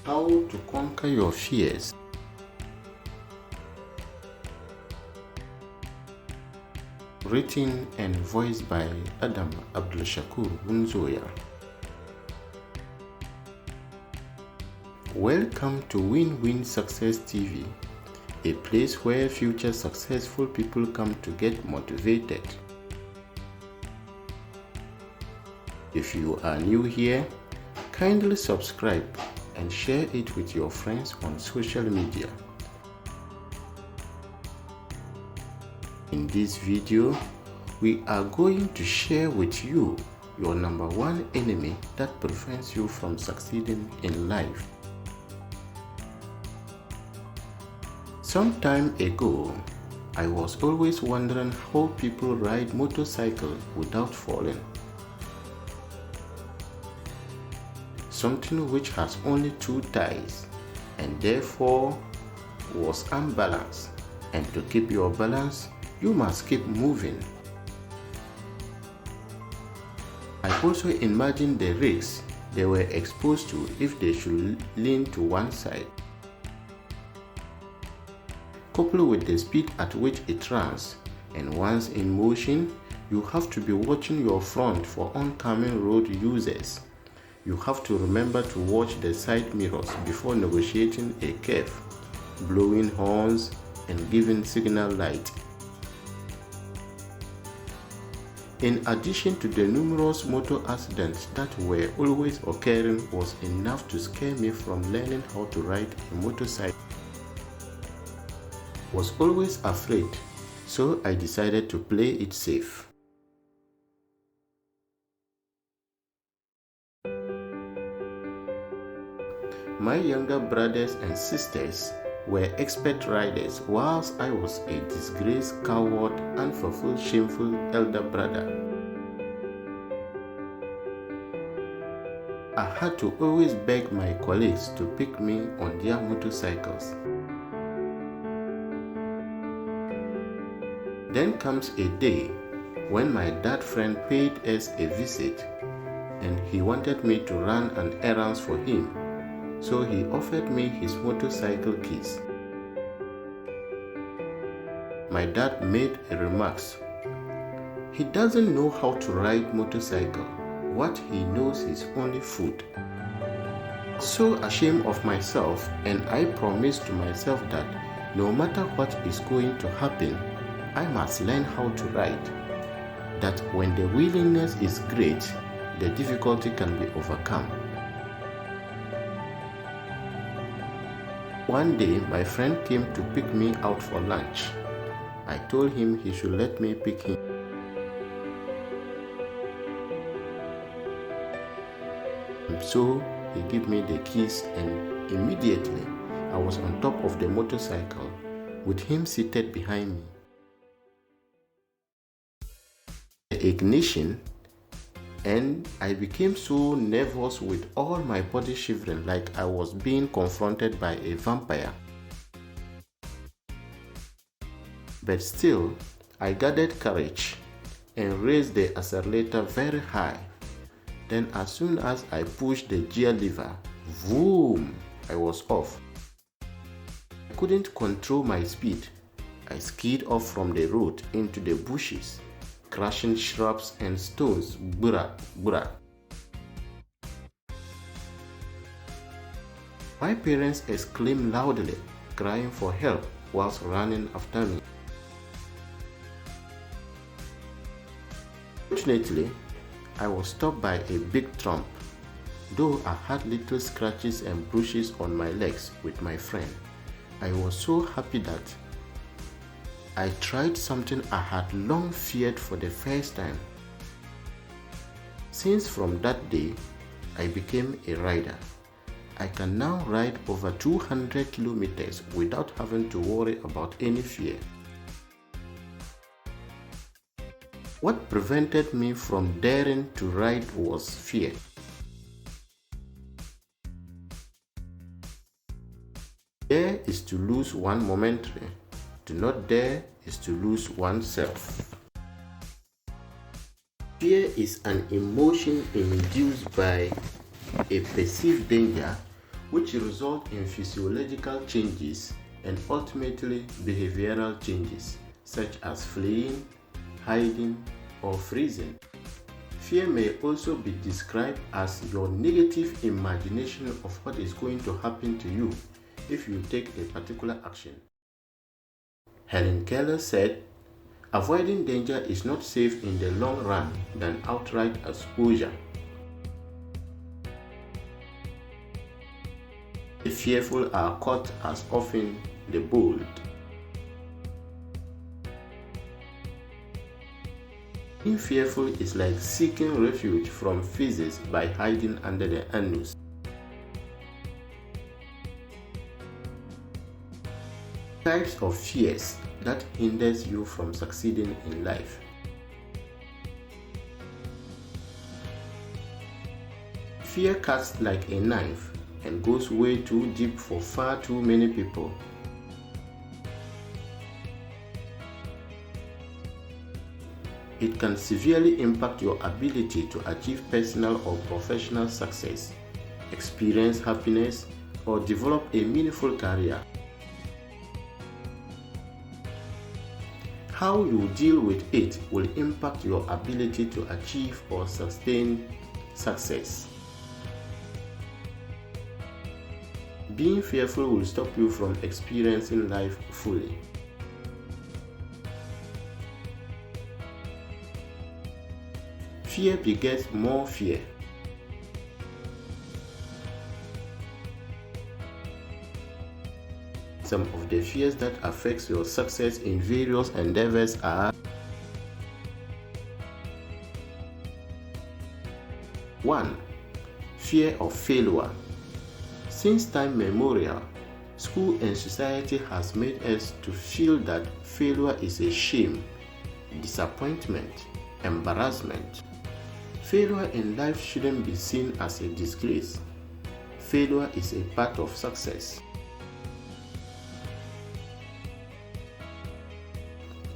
How to Conquer Your Fears. Written and voiced by Adam Abdulshakur Bunzoya. Welcome to Win-Win Success TV, a place where future successful people come to get motivated. If you are new here, kindly subscribe and share it with your friends on social media. In this video, we are going to share with you your number one enemy that prevents you from succeeding in life. Some time ago, I was always wondering how people ride motorcycle without falling. Something which has only two tires and therefore was unbalanced, and to keep your balance, you must keep moving. I also imagined the risks they were exposed to if they should lean to one side. Coupled with the speed at which it runs, and once in motion, you have to be watching your front for oncoming road users. You have to remember to watch the side mirrors before negotiating a curve, blowing horns, and giving signal light. In addition to the numerous motor accidents that were always occurring was enough to scare me from learning how to ride a motorcycle. I was always afraid, so I decided to play it safe. My younger brothers and sisters were expert riders, whilst I was a disgraced, coward, unfulfilled, shameful elder brother. I had to always beg my colleagues to pick me on their motorcycles. Then comes a day when my dad friend paid us a visit and he wanted me to run an errand for him. So he offered me his motorcycle keys. My dad made a remark. He doesn't know how to ride motorcycle. What he knows is only food. So ashamed of myself, and I promised to myself that no matter what is going to happen, I must learn how to ride. That when the willingness is great, the difficulty can be overcome. One day, my friend came to pick me out for lunch. I told him he should let me pick him. So he gave me the keys, and immediately I was on top of the motorcycle with him seated behind me. The ignition, and I became so nervous with all my body shivering like I was being confronted by a vampire. But still, I gathered courage and raised the accelerator very high. Then as soon as I pushed the gear lever, boom, I was off. I couldn't control my speed. I skied off from the road into the bushes, crashing shrubs and stones. Bura, bura. My parents exclaimed loudly, crying for help whilst running after me. Fortunately, I was stopped by a big trump, though I had little scratches and bruises on my legs with my friend. I was so happy that I tried something I had long feared for the first time. Since from that day, I became a rider. I can now ride over 200 kilometers without having to worry about any fear. What prevented me from daring to ride was fear. Dare is to lose one momentary. To not dare is to lose oneself. Fear is an emotion induced by a perceived danger which result in physiological changes and ultimately behavioral changes, such as fleeing, hiding, or freezing. Fear may also be described as your negative imagination of what is going to happen to you if you take a particular action. Hellenkeller said, avoiding danger is not safe in the long run than outright exposure. The fearful are caught as often the bold. Being fearful is like seeking refuge from faeces by hiding under the induce. Types of fears that hinders you from succeeding in life. Fear cuts like a knife and goes way too deep for far too many people. It can severely impact your ability to achieve personal or professional success, experience happiness, or develop a meaningful career. How you deal with it will impact your ability to achieve or sustain success. Being fearful will stop you from experiencing life fully. Fear begets more fear. Some of the fears that affect your success in various endeavors are: 1. Fear of failure. Since time memorial, school and society has made us to feel that failure is a shame, disappointment, embarrassment. Failure in life shouldn't be seen as a disgrace. Failure is a part of success.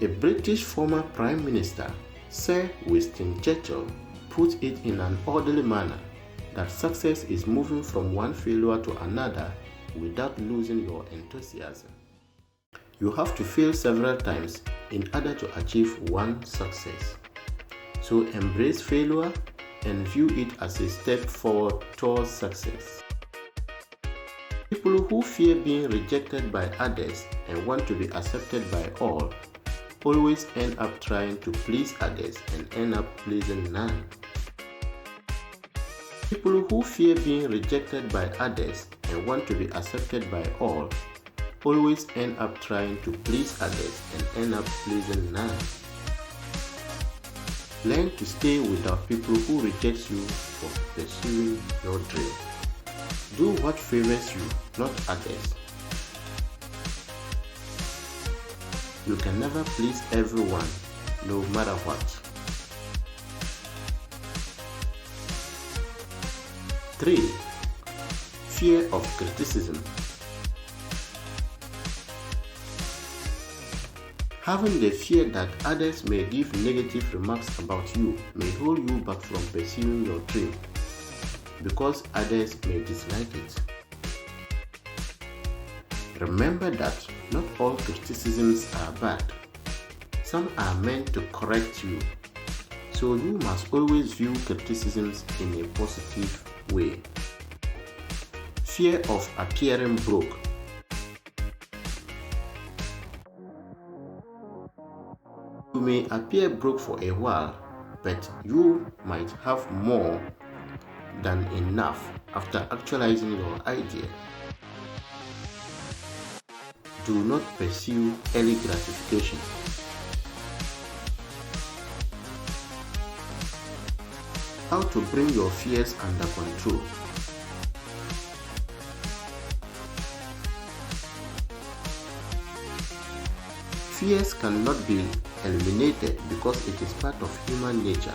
A British former Prime Minister, Sir Winston Churchill, put it in an orderly manner that success is moving from one failure to another without losing your enthusiasm. You have to fail several times in order to achieve one success. So embrace failure and view it as a step forward towards success. People who fear being rejected by others and want to be accepted by all always end up trying to please others and end up pleasing none. People who fear being rejected by others and want to be accepted by all always end up trying to please others and end up pleasing none. Learn to stay without people who reject you for pursuing your dream. Do what favors you, not others. You can never please everyone, no matter what. 3. Fear of criticism. Having the fear that others may give negative remarks about you may hold you back from pursuing your dream, because others may dislike it. Remember that not all criticisms are bad. Some are meant to correct you, so you must always view criticisms in a positive way. Fear of appearing broke. You may appear broke for a while, but you might have more than enough after actualizing your idea. Do not pursue early gratification. How to bring your fears under control. Fears cannot be eliminated because it is part of human nature.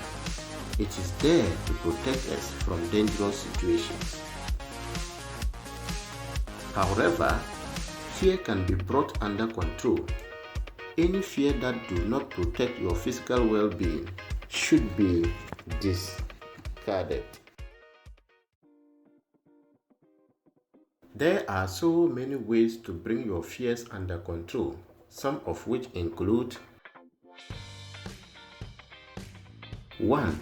It is there to protect us from dangerous situations. However, fear can be brought under control. Any fear that do not protect your physical well-being should be discarded. There are so many ways to bring your fears under control, some of which include: 1.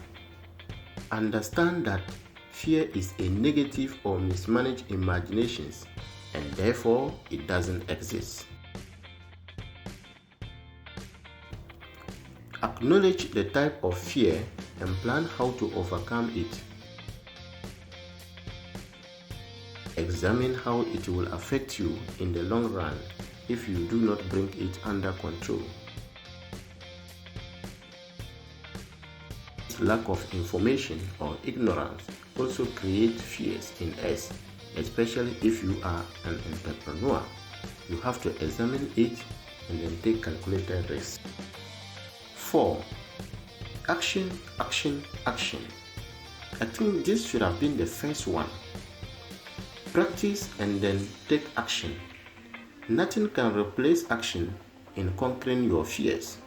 Understand that fear is a negative or mismanaged imagination, and therefore it doesn't exist. Acknowledge the type of fear and plan how to overcome it. Examine how it will affect you in the long run if you do not bring it under control. Lack of information or ignorance also create fears in us, especially if you are an entrepreneur. You have to examine it and then take calculated risks. 4. Action, action, action. I think this should have been the first one. Practice and then take action. Nothing can replace action in conquering your fears.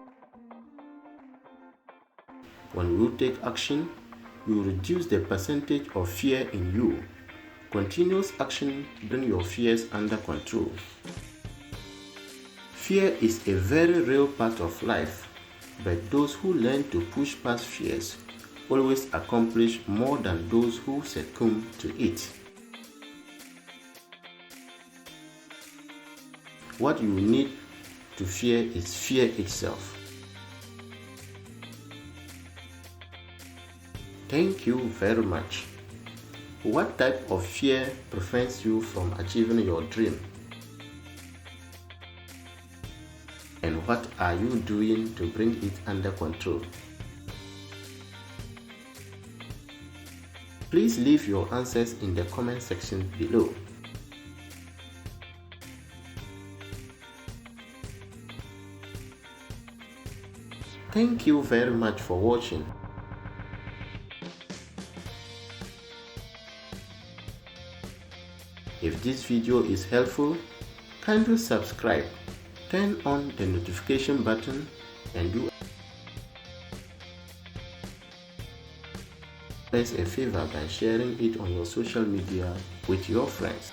When you take action, you reduce the percentage of fear in you. Continuous action brings your fears under control. Fear is a very real part of life, but those who learn to push past fears always accomplish more than those who succumb to it. What you need to fear is fear itself. Thank you very much. What type of fear prevents you from achieving your dream? And what are you doing to bring it under control? Please leave your answers in the comment section below. Thank you very much for watching. If this video is helpful, kindly subscribe, turn on the notification button, and do us a favor by sharing it on your social media with your friends.